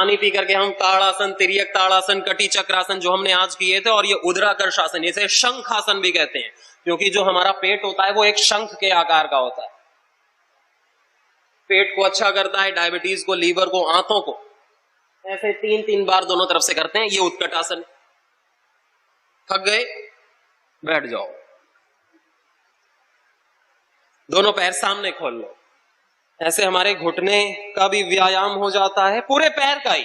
पानी पी करके हम ताड़ासन, तिर्यक ताड़ासन, कटी चक्रासन जो हमने आज किए थे, और ये उद्राकर्षासन, इसे शंखासन भी कहते हैं, क्योंकि जो हमारा पेट होता है वो एक शंख के आकार का होता है। पेट को अच्छा करता है, डायबिटीज को, लीवर को, आंतों को। ऐसे 3-3 बार दोनों तरफ से करते हैं। ये उत्कटासन। थक गए, बैठ जाओ, दोनों पैर सामने खोल लो। ऐसे हमारे घुटने का भी व्यायाम हो जाता है, पूरे पैर का ही।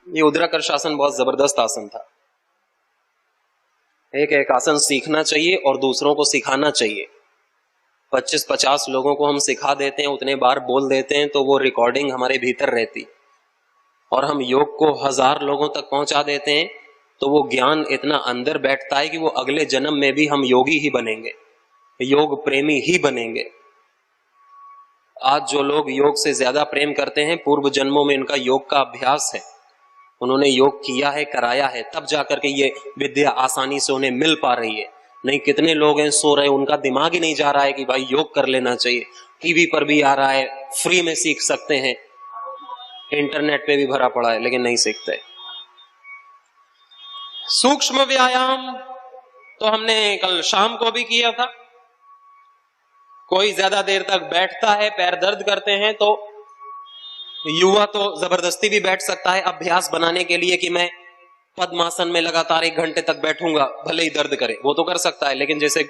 ये उद्राकर्षासन बहुत जबरदस्त आसन था। एक एक आसन सीखना चाहिए और दूसरों को सिखाना चाहिए। 25-50 लोगों को हम सिखा देते हैं, उतने बार बोल देते हैं, तो वो रिकॉर्डिंग हमारे भीतर रहती। और हम योग को 1000 लोगों तक पहुंचा देते हैं, तो वो ज्ञान इतना अंदर बैठता है कि वो अगले जन्म में भी हम योगी ही बनेंगे, योग प्रेमी ही बनेंगे। आज जो लोग योग से ज्यादा प्रेम करते हैं, पूर्व जन्मों में इनका योग का अभ्यास है, उन्होंने योग किया है, कराया है, तब जाकर के ये विद्या आसानी से उन्हें मिल पा रही है। नहीं, कितने लोग हैं सो रहे, उनका दिमाग ही नहीं जा रहा है कि भाई योग कर लेना चाहिए। टीवी पर भी आ रहा है, फ्री में सीख सकते हैं, इंटरनेट पे भी भरा पड़ा है, लेकिन नहीं सीखते। सूक्ष्म व्यायाम तो हमने कल शाम को भी किया था। कोई ज्यादा देर तक बैठता है, पैर दर्द करते हैं, तो युवा तो जबरदस्ती भी बैठ सकता है अभ्यास बनाने के लिए कि मैं पद्मासन में लगातार 1 घंटे तक बैठूंगा, भले ही दर्द करे, वो तो कर सकता है। लेकिन जैसे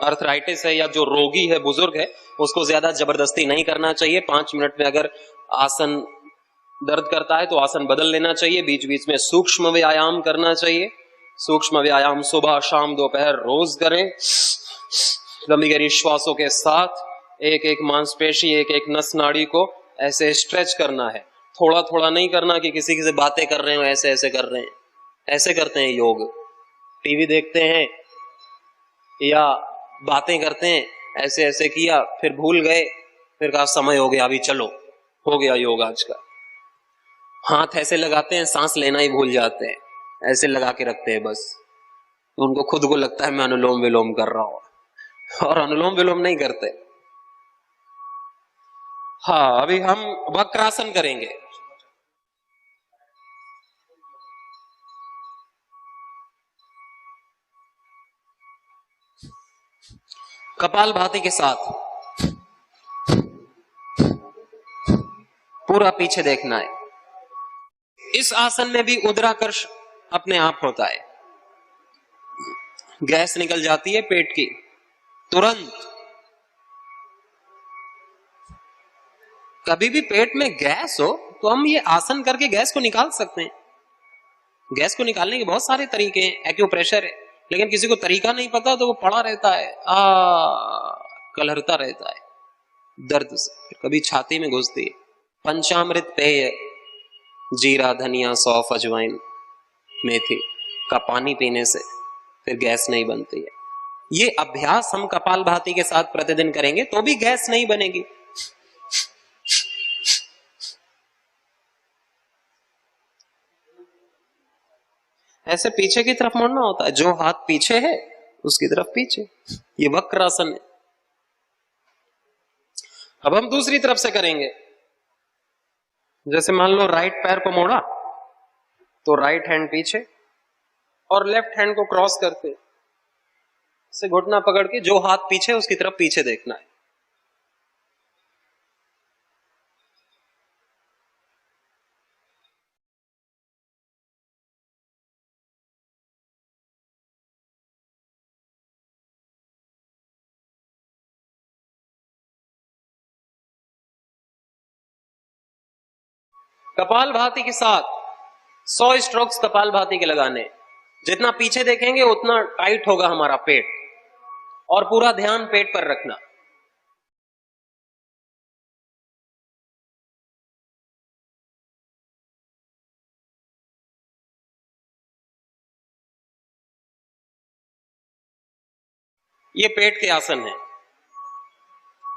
अर्थराइटिस है या जो रोगी है, बुजुर्ग है, उसको ज्यादा जबरदस्ती नहीं करना चाहिए। 5 मिनट में अगर आसन दर्द करता है तो आसन बदल लेना चाहिए। बीच बीच में सूक्ष्म व्यायाम करना चाहिए। सूक्ष्म व्यायाम सुबह, शाम, दोपहर रोज करें। लंबी गहरी श्वासों के साथ एक एक मांसपेशी, एक एक नस नाड़ी को ऐसे स्ट्रेच करना है। थोड़ा थोड़ा नहीं करना कि किसी से बातें कर रहे हो, ऐसे ऐसे कर रहे हैं। ऐसे करते हैं योग, टीवी देखते हैं या बातें करते हैं, ऐसे ऐसे किया, फिर भूल गए, फिर कहा समय हो गया, अभी चलो, हो गया योग आज का। हाथ ऐसे लगाते हैं, सांस लेना ही भूल जाते हैं, ऐसे लगा के रखते हैं बस। उनको खुद को लगता है मैं अनुलोम विलोम कर रहा हूं, और अनुलोम विलोम नहीं करते। हाँ, अभी हम वक्रासन करेंगे। कपालभाति के साथ पूरा पीछे देखना है। इस आसन में भी उदराकर्ष अपने आप होता है। गैस निकल जाती है पेट की तुरंत। कभी भी पेट में गैस हो तो हम ये आसन करके गैस को निकाल सकते हैं। गैस को निकालने के बहुत सारे तरीके हैं, एक्यूप्रेशर है, लेकिन किसी को तरीका नहीं पता तो वो पड़ा रहता है, कलहरता रहता है दर्द से, कभी छाती में घुसती है। पंचामृत पेय, जीरा, धनिया, सौंफ, अजवाइन, मेथी का पानी पीने से फिर गैस नहीं बनती है। ये अभ्यास हम कपालभाति के साथ प्रतिदिन करेंगे तो भी गैस नहीं बनेगी। ऐसे पीछे की तरफ मुड़ना होता है, जो हाथ पीछे है उसकी तरफ पीछे। ये वक्रासन है। अब हम दूसरी तरफ से करेंगे। जैसे मान लो राइट पैर को मोड़ा तो राइट हैंड पीछे और लेफ्ट हैंड को क्रॉस करके से घुटना पकड़ के जो हाथ पीछे उसकी तरफ पीछे देखना है। कपालभाति के साथ 100 स्ट्रोक्स कपालभाति के लगाने। जितना पीछे देखेंगे उतना टाइट होगा हमारा पेट, और पूरा ध्यान पेट पर रखना। ये पेट के आसन है।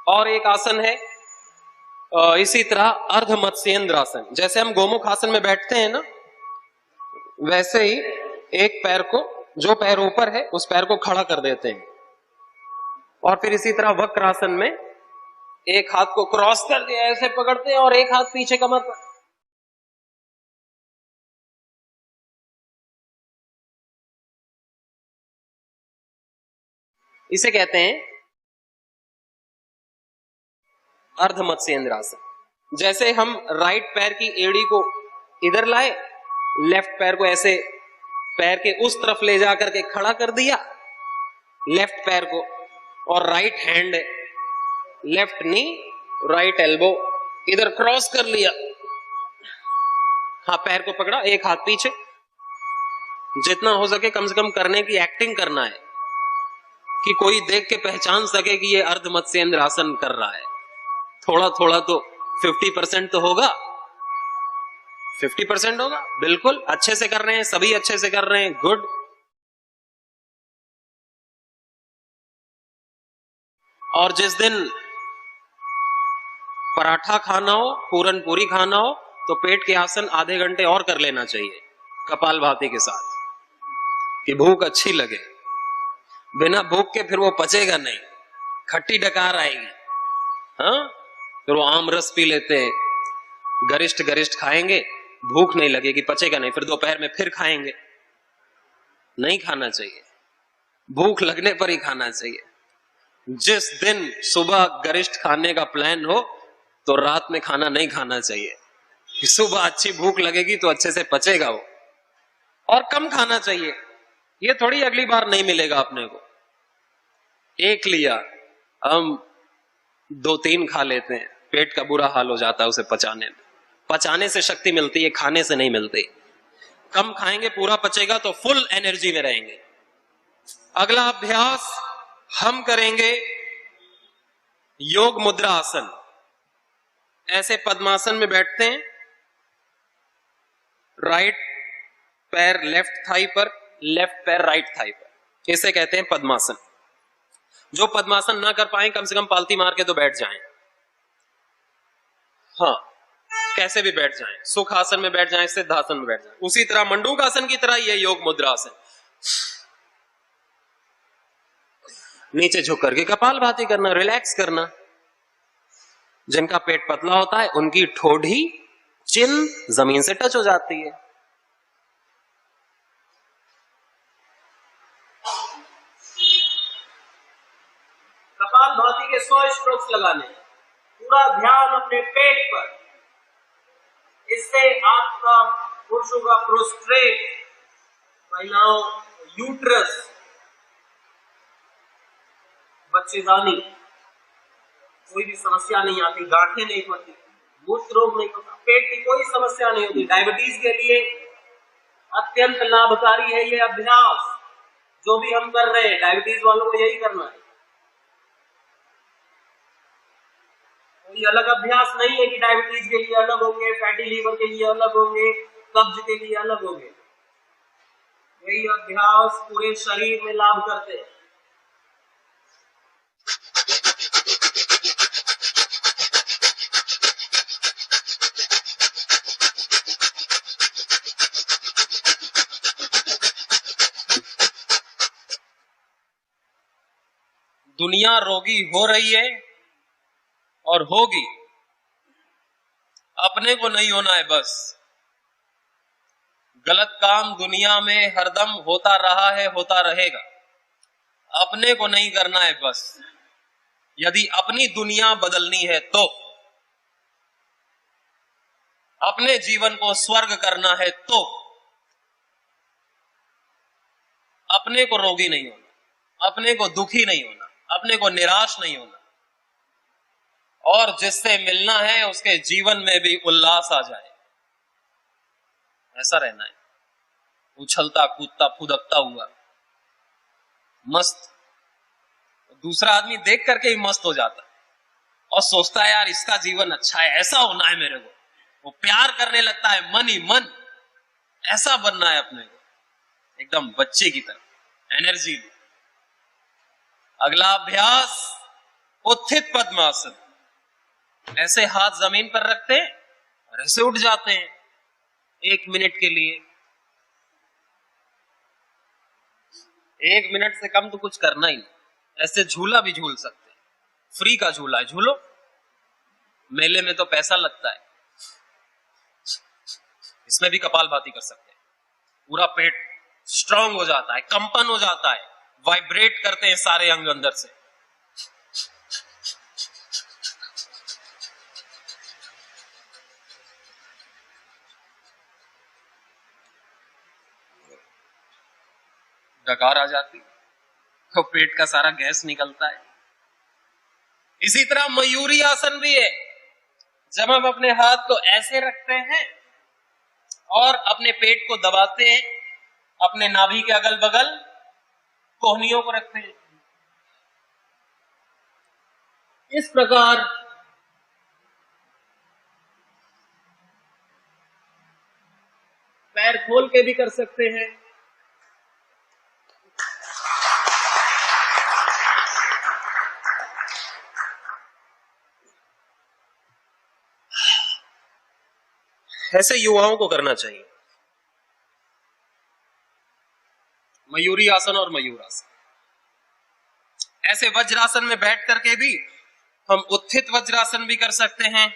और एक आसन है इसी तरह अर्ध मत्स्येंद्र आसन। जैसे हम गोमुख आसन में बैठते हैं ना, वैसे ही एक पैर को, जो पैर ऊपर है उस पैर को खड़ा कर देते हैं, और फिर इसी तरह वक्र आसन में एक हाथ को क्रॉस कर दिया, ऐसे पकड़ते हैं, और एक हाथ पीछे कमर पर। इसे कहते हैं अर्ध मत्स्येंद्रासन। जैसे हम राइट पैर की एड़ी को इधर लाए, लेफ्ट पैर को ऐसे पैर के उस तरफ ले जाकर के खड़ा कर दिया, लेफ्ट पैर को, और राइट हैंड, लेफ्ट नी, राइट एल्बो इधर क्रॉस कर लिया, हाँ पैर को पकड़ा, एक हाथ पीछे। जितना हो सके कम से कम करने की एक्टिंग करना है कि कोई देख के पहचान सके कि ये अर्ध मत्स्येंद्रासन कर रहा है। थोड़ा थोड़ा तो 50% तो होगा, 50% होगा, बिल्कुल अच्छे से कर रहे हैं, सभी अच्छे से कर रहे हैं, गुड। और जिस दिन पराठा खाना हो, पूरन पूरी खाना हो, तो पेट के आसन आधे घंटे और कर लेना चाहिए कपालभाति के साथ, कि भूख अच्छी लगे। बिना भूख के फिर वो पचेगा नहीं, खट्टी डकार आएगी। हाँ, फिर वो आम रस पी लेते हैं, गरिष्ठ गरिष्ठ खाएंगे, भूख नहीं लगेगी, पचेगा नहीं, फिर दोपहर में फिर खाएंगे। नहीं खाना चाहिए, भूख लगने पर ही खाना चाहिए। जिस दिन सुबह गरिष्ठ खाने का प्लान हो तो रात में खाना नहीं खाना चाहिए, कि सुबह अच्छी भूख लगेगी तो अच्छे से पचेगा वो। और कम खाना चाहिए, ये थोड़ी अगली बार नहीं मिलेगा अपने को। एक लिया, हम 2-3 खा लेते हैं, पेट का बुरा हाल हो जाता है उसे पचाने में। पचाने से शक्ति मिलती है, खाने से नहीं मिलती। कम खाएंगे, पूरा पचेगा तो फुल एनर्जी में रहेंगे। अगला अभ्यास हम करेंगे योग मुद्रा आसन। ऐसे पद्मासन में बैठते हैं, राइट पैर लेफ्ट थाई पर, लेफ्ट पैर राइट थाई पर, इसे कहते हैं पद्मासन। जो पद्मासन ना कर पाए कम से कम पालती मार के तो बैठ जाएं। हाँ, कैसे भी बैठ जाएं, सुख आसन में बैठ जाएं, सिद्धासन में बैठ जाएं, उसी तरह मंडूक आसन की तरह ये योग मुद्रा आसन। नीचे झुक करके कपालभाति करना, रिलैक्स करना। जिनका पेट पतला होता है उनकी ठोड़ी, चिन जमीन से टच हो जाती है। कपालभाति के 100 स्ट्रोक्स लगाने, पूरा ध्यान अपने पेट पर। इससे आपका पुरुषों का प्रोस्ट्रेट, महिलाओं यूट्रस, बच्चेदानी, कोई भी समस्या नहीं आती, गांठें नहीं पड़ती, मूत्र रोग नहीं होता, पेट की कोई समस्या नहीं होती। डायबिटीज के लिए अत्यंत लाभकारी है ये अभ्यास जो भी हम कर रहे हैं। डायबिटीज वालों को यही करना है। कोई अलग अभ्यास नहीं है कि डायबिटीज के लिए अलग होंगे, फैटी लीवर के लिए अलग होंगे, कब्ज के लिए अलग होंगे। यही अभ्यास पूरे शरीर में लाभ करते हैं। दुनिया रोगी हो रही है और होगी, अपने को नहीं होना है बस। गलत काम दुनिया में हरदम होता रहा है, होता रहेगा, अपने को नहीं करना है बस। यदि अपनी दुनिया बदलनी है तो, अपने जीवन को स्वर्ग करना है तो, अपने को रोगी नहीं होना, अपने को दुखी नहीं होना, अपने को निराश नहीं होना, और जिससे मिलना है उसके जीवन में भी उल्लास आ जाए, ऐसा रहना है। उछलता कूदता फुदकता हुआ मस्त, दूसरा आदमी देख करके ही मस्त हो जाता है और सोचता है यार इसका जीवन अच्छा है, ऐसा होना है मेरे को। वो प्यार करने लगता है मन ही मन, ऐसा बनना है अपने को, एकदम बच्चे की तरह एनर्जी में। अगला अभ्यास उत्थित पद्मासन। ऐसे हाथ जमीन पर रखते हैं और ऐसे उठ जाते हैं 1 मिनट के लिए। 1 मिनट से कम तो कुछ करना ही नहीं। ऐसे झूला भी झूल सकते हैं, फ्री का झूला है, झूलो, मेले में तो पैसा लगता है, इसमें भी कपालभाति कर सकते हैं। पूरा पेट स्ट्रांग हो जाता है, कंपन हो जाता है, वाइब्रेट करते हैं सारे अंग अंदर से। डकार आ जाती तो पेट का सारा गैस निकलता है। इसी तरह मयूरी आसन भी है। जब हम अपने हाथ को ऐसे रखते हैं और अपने पेट को दबाते हैं, अपने नाभि के अगल बगल कोहनियों को रखते हैं, इस प्रकार पैर खोल के भी कर सकते हैं। ऐसे युवाओं को करना चाहिए। मयूरी आसन और मयूरासन। ऐसे वज्रासन में बैठ करके भी हम उत्थित वज्रासन भी कर सकते हैं।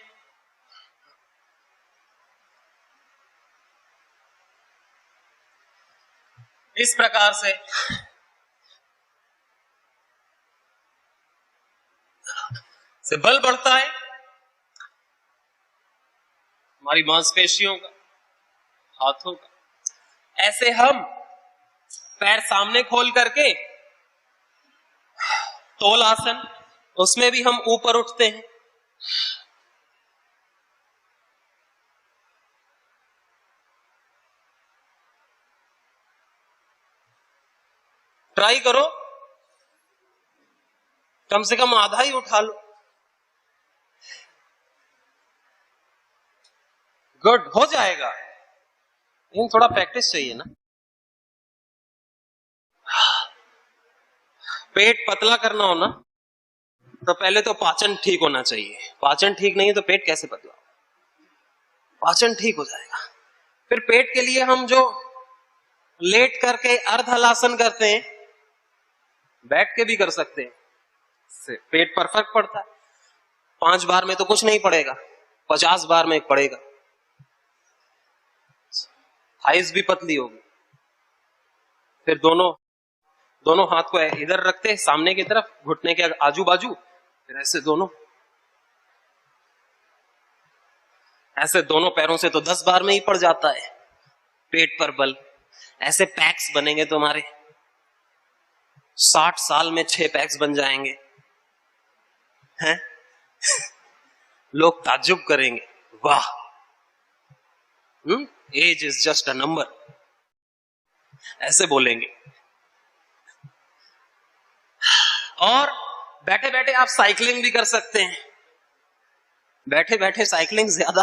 इस प्रकार से बल बढ़ता है हमारी मांसपेशियों का, हाथों का। ऐसे हम पैर सामने खोल करके तोल आसन, उसमें भी हम ऊपर उठते हैं। ट्राई करो, कम से कम आधा ही उठा लो। गुड, हो जाएगा, लेकिन थोड़ा प्रैक्टिस चाहिए ना। पेट पतला करना हो ना, तो पहले तो पाचन ठीक होना चाहिए। पाचन ठीक नहीं है तो पेट कैसे पतला? पाचन ठीक हो जाएगा। फिर पेट के लिए हम जो लेट करके अर्ध हलासन करते हैं, बैठ के भी कर सकते हैं, इससे पेट पर फर्क पड़ता है। 5 बार में तो कुछ नहीं पड़ेगा, 50 बार में पड़ेगा। थाइस भी पतली होगी। फिर दोनों हाथ को इधर रखते हैं सामने की तरफ, घुटने के आजू बाजू, फिर ऐसे दोनों पैरों से तो 10 बार में ही पड़ जाता है पेट पर बल। ऐसे पैक्स बनेंगे तुम्हारे, 60 साल में 6 पैक्स बन जाएंगे हैं? लोग ताज्जुब करेंगे, वाह, age is just a number, ऐसे बोलेंगे। और बैठे बैठे आप साइकिलिंग भी कर सकते हैं। बैठे बैठे साइकिलिंग ज्यादा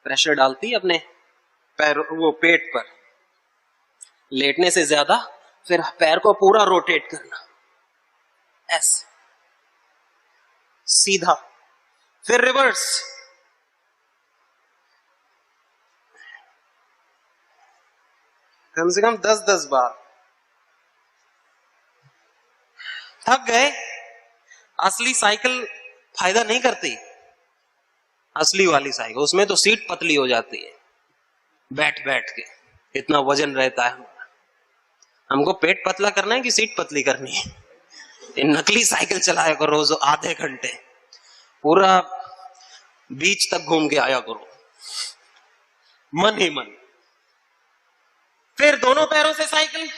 प्रेशर डालती है अपने पैर, वो पेट पर। लेटने से ज्यादा फिर पैर को पूरा रोटेट करना, ऐसे सीधा, फिर रिवर्स। कम से कम 10-10 बार। थक गए? असली साइकिल फायदा नहीं करती। असली वाली साइकिल, उसमें तो सीट पतली हो जाती है, बैठ बैठ के इतना वजन रहता है हमारा। हमको पेट पतला करना है कि सीट पतली करनी है? ये नकली साइकिल चलाया करो रोज आधे घंटे, पूरा बीच तक घूम के आया करो, मन ही मन। फिर दोनों पैरों से साइकिल,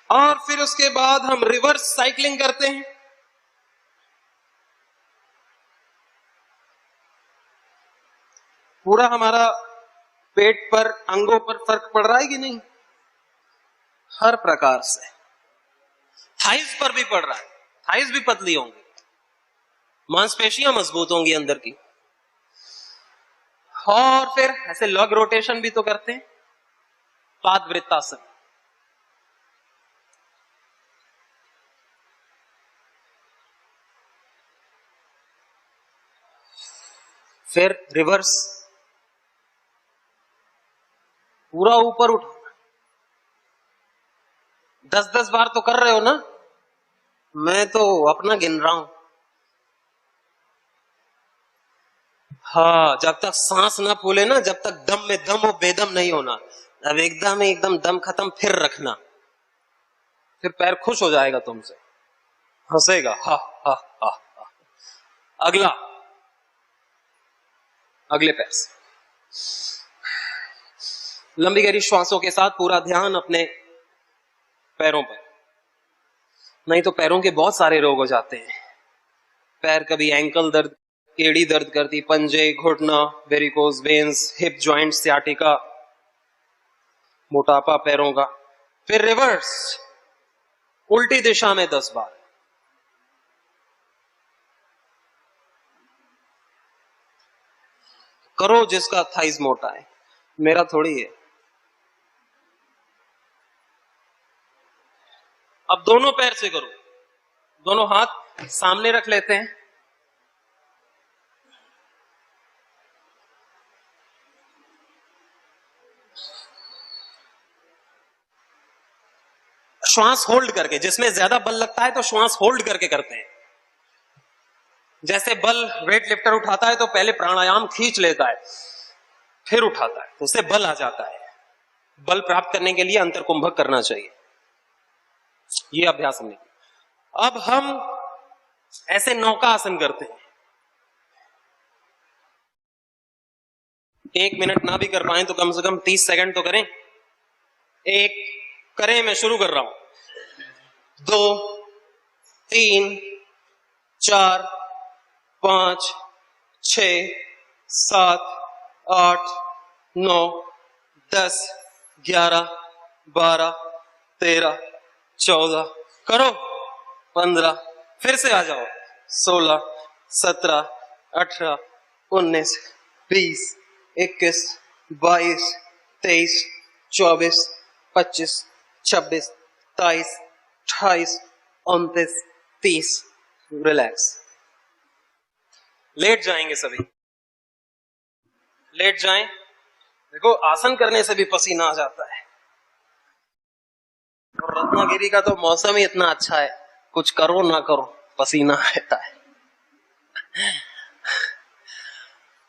और फिर उसके बाद हम रिवर्स साइकिलिंग करते हैं। पूरा हमारा पेट पर, अंगों पर फर्क पड़ रहा है कि नहीं? हर प्रकार से। थाइस पर भी पड़ रहा है, थाइस भी पतली होंगी, मांसपेशियां मजबूत होंगी अंदर की। और फिर ऐसे लॉग रोटेशन भी तो करते हैं, पाद वृत्तासन। फिर रिवर्स, पूरा ऊपर उठाना। 10-10 बार तो कर रहे हो ना, मैं तो अपना गिन रहा हूं। हाँ, जब तक सांस ना फूले ना, जब तक दम में दम हो, बेदम नहीं होना। अब एकदम दम खत्म, फिर रखना, फिर पैर खुश हो जाएगा तुमसे, हंसेगा। हा हा हा हा। अगला, अगले पैर से लंबी गहरी श्वासों के साथ पूरा ध्यान अपने पैरों पर। नहीं तो पैरों के बहुत सारे रोग हो जाते हैं। पैर कभी एंकल दर्द, एड़ी दर्द करती, पंजे, घुटना, varicose veins, hip joint, sciatica, मोटापा पैरों का। फिर रिवर्स, उल्टी दिशा में 10 बार। करो जिसका थाइज मोटा है, मेरा थोड़ी है। अब दोनों पैर से करो, दोनों हाथ सामने रख लेते हैं। श्वास होल्ड करके, जिसमें ज्यादा बल लगता है तो श्वास होल्ड करके करते हैं। जैसे बल वेट लिफ्टर उठाता है तो पहले प्राणायाम खींच लेता है, फिर उठाता है, तो उससे बल आ जाता है। बल प्राप्त करने के लिए अंतरकुंभक करना चाहिए। ये अभ्यास हमने किया। अब हम ऐसे नौका आसन करते हैं। 1 मिनट ना भी कर पाए तो कम से कम 30 सेकंड तो करें। एक करें, मैं शुरू कर रहा हूं। 2, 3, 4, 5, 6, 7, 8, 9, 10, 11, 12, 13, 14, करो 15, फिर से आ जाओ 16, 17, 18, 19, 20, 21, 22, 23, 24, 25, 26, 27, 28, 29, 30। रिलैक्स। लेट जाएंगे सभी, लेट जाएं। देखो, आसन करने से भी पसीना आ जाता है, और रत्नागिरी का तो मौसम ही इतना अच्छा है, कुछ करो ना करो पसीना रहता है।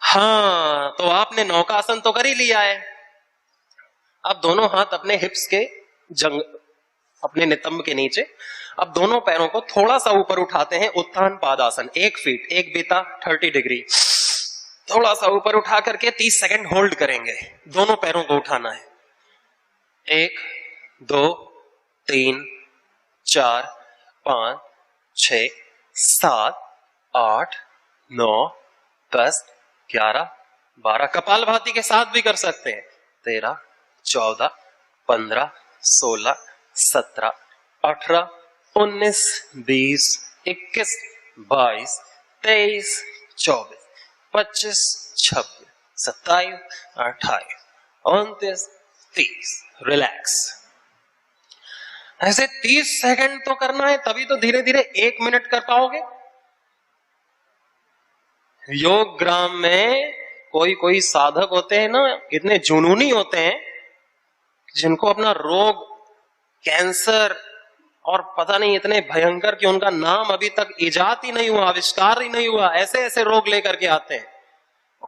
हाँ, तो आपने नौका आसन तो कर ही लिया है। अब दोनों हाथ अपने हिप्स के जंग, अपने नितंब के नीचे। अब दोनों पैरों को थोड़ा सा ऊपर उठाते हैं, उत्थान पादासन। 1 फीट, 1 बीता 30 डिग्री। थोड़ा सा ऊपर उठा करके 30 सेकंड होल्ड करेंगे। दोनों पैरों को उठाना है। 1, 2, 3, 4, 5, 6, 7, 8, 9, 10, 11, 12। कपालभाति के साथ भी कर सकते हैं। 13, 14, 15, 16, 17, 18, 19, 20, 21, 22, 23, 24, 25, 26, 27, 28, 29, 30। रिलैक्स। ऐसे 30 सेकंड तो करना है, तभी तो धीरे धीरे 1 मिनट कर पाओगे। योग ग्राम में कोई कोई साधक होते हैं ना, इतने जुनूनी होते हैं, जिनको अपना रोग, कैंसर और पता नहीं इतने भयंकर कि उनका नाम अभी तक इजाद ही नहीं हुआ, आविष्कार ही नहीं हुआ, ऐसे ऐसे रोग लेकर के आते हैं,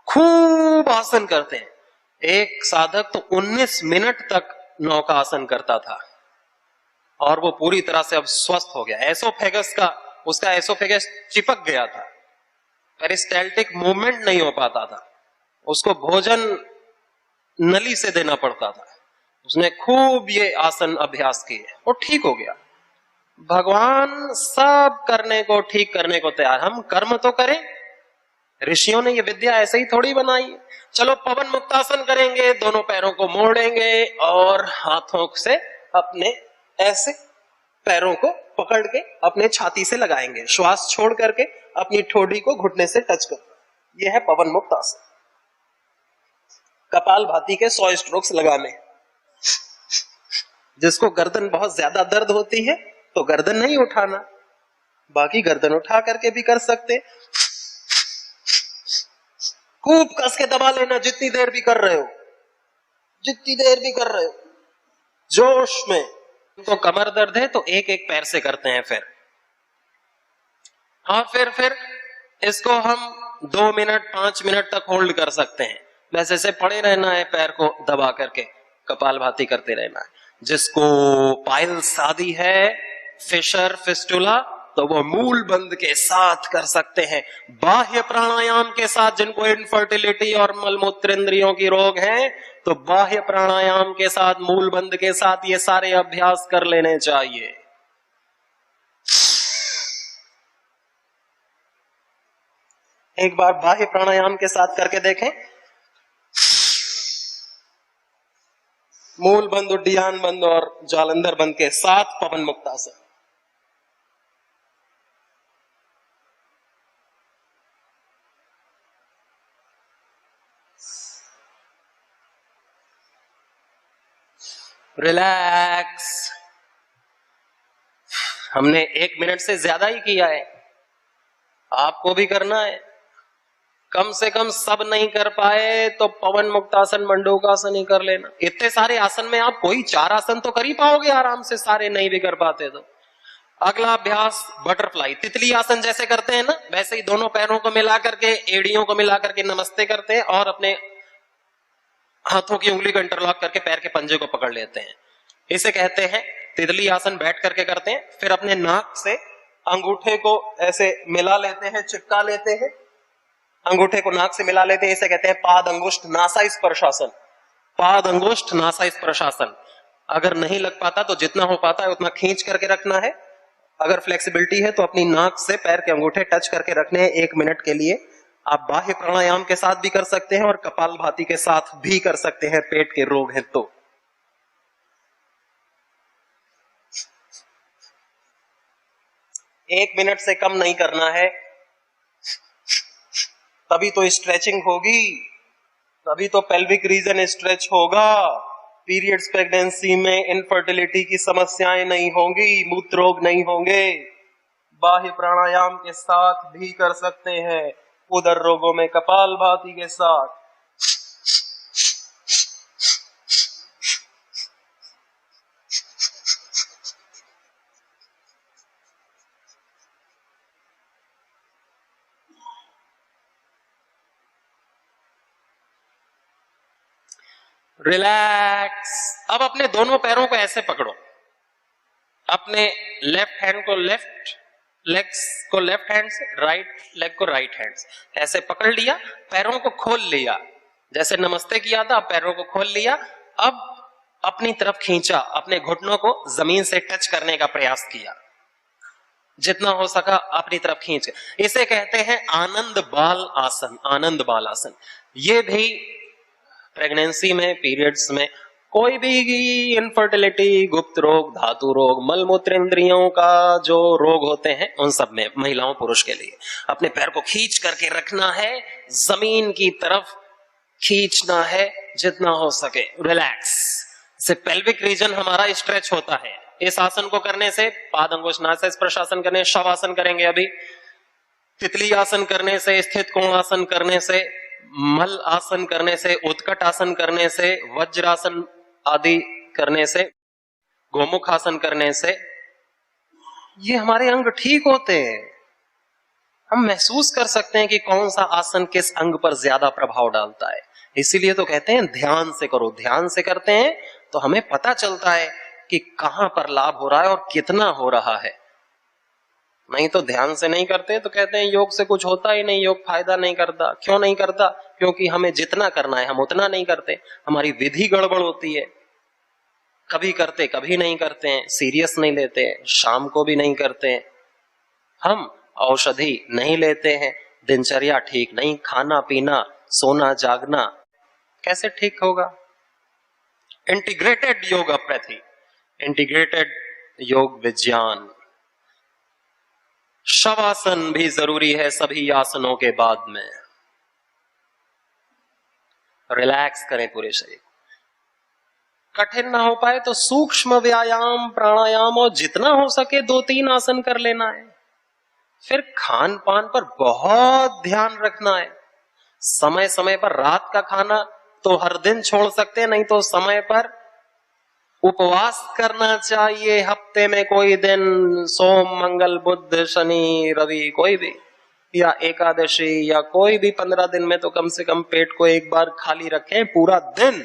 खूब आसन करते हैं। एक साधक तो 19 मिनट तक नौका आसन करता था, और वो पूरी तरह से अब स्वस्थ हो गया। एसोफेगस का, उसका एसोफेगस चिपक गया था, पेरिस्टाल्टिक मूवमेंट नहीं हो पाता था, उसको भोजन नली से देना पड़ता था। उसने खूब ये आसन अभ्यास किए, वो ठीक हो गया। भगवान सब करने को, ठीक करने को तैयार, हम कर्म तो करें। ऋषियों ने ये विद्या ऐसे ही थोड़ी बनाई है। चलो पवन मुक्तासन करेंगे, दोनों पैरों को मोड़ेंगे और हाथों से अपने ऐसे पैरों को पकड़ के अपने छाती से लगाएंगे, श्वास छोड़ करके अपनी ठोड़ी को घुटने से टच कर। यह है पवन मुक्त आसन। कपालभाति के 100 स्ट्रोक्स लगाने। जिसको गर्दन बहुत ज्यादा दर्द होती है तो गर्दन नहीं उठाना, बाकी गर्दन उठा करके भी कर सकते। खूब कस के दबा लेना जितनी देर भी कर रहे हो। जितनी देर भी कर रहे हो जोश में। तो कमर दर्द है तो एक एक पैर से करते हैं फिर, और फिर इसको हम 2 मिनट 5 मिनट तक होल्ड कर सकते हैं। बस ऐसे पड़े रहना है, पैर को दबा करके कपालभाति करते रहना है। जिसको पाइल्स आदि है, फिशर, फिस्टुला, तो वो मूल बंद के साथ कर सकते हैं। बाह्य प्राणायाम के साथ जिनको इनफर्टिलिटी और मलमूत्र इंद्रियों की रोग है, तो बाह्य प्राणायाम के साथ, मूल बंद के साथ ये सारे अभ्यास कर लेने चाहिए। एक बार बाह्य प्राणायाम के साथ करके देखें। मूल बंद, उड्डयन बंद और जालंधर बंद के साथ पवन मुक्तासन। रिलैक्स। हमने 1 मिनट से ज्यादा ही किया है, आपको भी करना है। कम से कम सब नहीं कर पाए तो पवन मुक्तासन, मंडूकासन ही कर लेना। इतने सारे आसन में आप कोई 4 आसन तो कर ही पाओगे आराम से, सारे नहीं भी कर पाते तो। अगला अभ्यास बटरफ्लाई, तितली आसन जैसे करते हैं ना, वैसे ही दोनों पैरों को मिला करके, एड़ियों को मिला करके नमस्ते करते हैं और अपने हाथों की उंगली को इंटरलॉक करके पैर के पंजे को पकड़ लेते हैं। इसे कहते हैं तितली आसन। बैठ करके करते हैं। फिर अपने नाक से अंगूठे को ऐसे मिला लेते हैं, चिपका लेते हैं, अंगूठे को नाक से मिला लेते हैं। इसे कहते हैं पाद अंगुष्ठ नासा स्पर्शासन। पाद अंगुष्ठ नासा स्पर्शासन। अगर नहीं लग पाता तो जितना हो पाता है उतना खींच करके रखना है। अगर फ्लेक्सिबिलिटी है तो अपनी नाक से पैर के अंगूठे टच करके रखने हैं 1 मिनट के लिए। आप बाह्य प्राणायाम के साथ भी कर सकते हैं और कपालभाति के साथ भी कर सकते हैं, पेट के रोग हैं तो। एक मिनट से कम नहीं करना है, तभी तो स्ट्रेचिंग होगी, तभी तो पेल्विक रीजन स्ट्रेच होगा। पीरियड्स प्रेगनेंसी में इनफर्टिलिटी की समस्याएं नहीं होंगी, मूत्र रोग नहीं होंगे। बाह्य प्राणायाम के साथ भी कर सकते हैं, उदर रोगों में कपालभाति के साथ। रिलैक्स। अब अपने दोनों पैरों को ऐसे पकड़ो, अपने लेफ्ट हैंड को लेफ्ट लेग्स को लेफ्ट हैंड से, राइट लेग को राइट हैंड से ऐसे पकड़ लिया, पैरों को खोल लिया। जैसे नमस्ते किया था, पैरों को खोल लिया। अब अपनी तरफ खींचा, अपने घुटनों को जमीन से टच करने का प्रयास किया, जितना हो सका अपनी तरफ खींच। इसे कहते हैं आनंद बाल आसन। आनंद बाल आसन ये भी प्रेगनेंसी में, पीरियड्स में, कोई भी इनफर्टिलिटी, गुप्त रोग, धातु रोग, मलमूत्र इंद्रियों का जो रोग होते हैं, उन सब में, महिलाओं पुरुष के लिए अपने पैर को खींच करके रखना है, जमीन की तरफ खींचना है जितना हो सके। रिलैक्स से पेल्विक रीजन हमारा स्ट्रेच होता है। इस आसन को करने से, पाद अंगुष्ठ नासा स्पर्शासन करने, शवासन करेंगे अभी, तितली आसन करने से, स्थित कोण आसन करने से, मल आसन करने से, उत्कट आसन करने से, वज्रासन आदि करने से, गोमुख आसन करने से, ये हमारे अंग ठीक होते हैं। हम महसूस कर सकते हैं कि कौन सा आसन किस अंग पर ज्यादा प्रभाव डालता है। इसीलिए तो कहते हैं ध्यान से करो। ध्यान से करते हैं तो हमें पता चलता है कि कहां पर लाभ हो रहा है और कितना हो रहा है। नहीं तो ध्यान से नहीं करते तो कहते हैं योग से कुछ होता ही नहीं, योग फायदा नहीं करता। क्यों नहीं करता? क्योंकि हमें जितना करना है हम उतना नहीं करते, हमारी विधि गड़बड़ होती है। कभी करते कभी नहीं करते हैं, सीरियस नहीं लेते हैं, शाम को भी नहीं करते हैं, हम औषधि नहीं लेते हैं, दिनचर्या ठीक नहीं, खाना पीना सोना जागना कैसे ठीक होगा? इंटीग्रेटेड योगपैथी, इंटीग्रेटेड योग विज्ञान। शवासन भी जरूरी है सभी आसनों के बाद में। रिलैक्स करें पूरे शरीर। कठिन ना हो पाए तो सूक्ष्म व्यायाम, प्राणायाम और जितना हो सके 2-3 आसन कर लेना है। फिर खान पान पर बहुत ध्यान रखना है। समय समय पर रात का खाना तो हर दिन छोड़ सकते हैं, नहीं तो समय पर उपवास करना चाहिए। हफ्ते में कोई दिन, सोम मंगल बुध शनि रवि कोई भी, या एकादशी, या कोई भी 15 दिन में तो कम से कम पेट को एक बार खाली रखें पूरा दिन,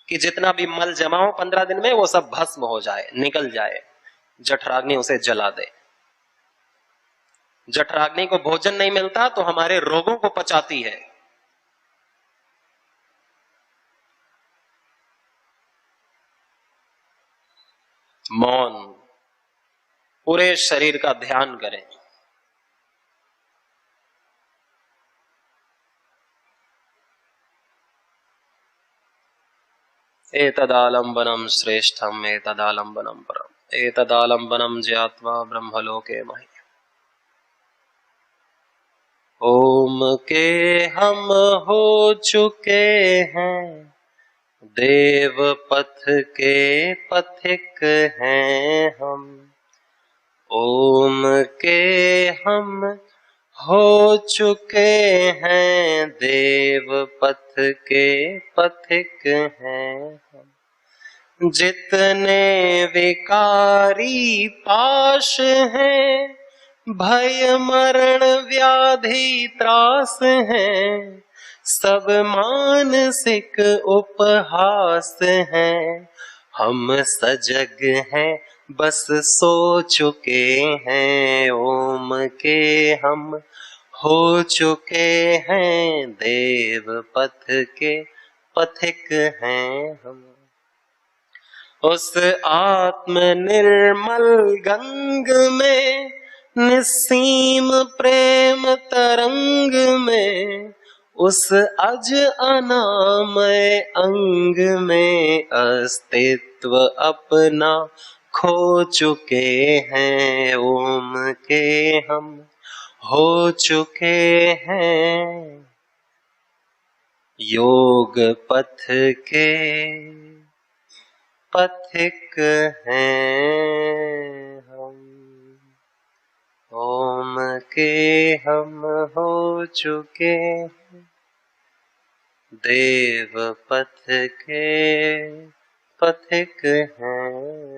कि जितना भी मल जमा हो 15 दिन में वो सब भस्म हो जाए, निकल जाए, जठराग्नि उसे जला दे। जठराग्नि को भोजन नहीं मिलता तो हमारे रोगों को पचाती है। मौन, पूरे शरीर का ध्यान करें। एतदालंबनम श्रेष्ठम एतदालंबनम परम एतदालंबनम ज्ञात्वा ब्रह्मलोके महि। ओम के हम हो चुके हैं, देव पथ के पथिक हैं हम। ओम के हम हो चुके हैं, देव पथ के पथिक हैं हम। जितने विकारी पाश हैं, भय मरण व्याधि त्रास हैं, सब मानसिक उपहास हैं। हम सजग हैं बस सो चुके हैं, ओम के हम हो चुके हैं, देव पथ के पथिक हैं हम। उस आत्म निर्मल गंग में, निस्सीम प्रेम तरंग में, उस अज अनामय अंग में अस्तित्व अपना खो चुके हैं, ओम के हम हो चुके हैं, योग पथ के पथिक हैं हम। ओम के हम हो चुके हैं, देव पथ के पथिक हैं।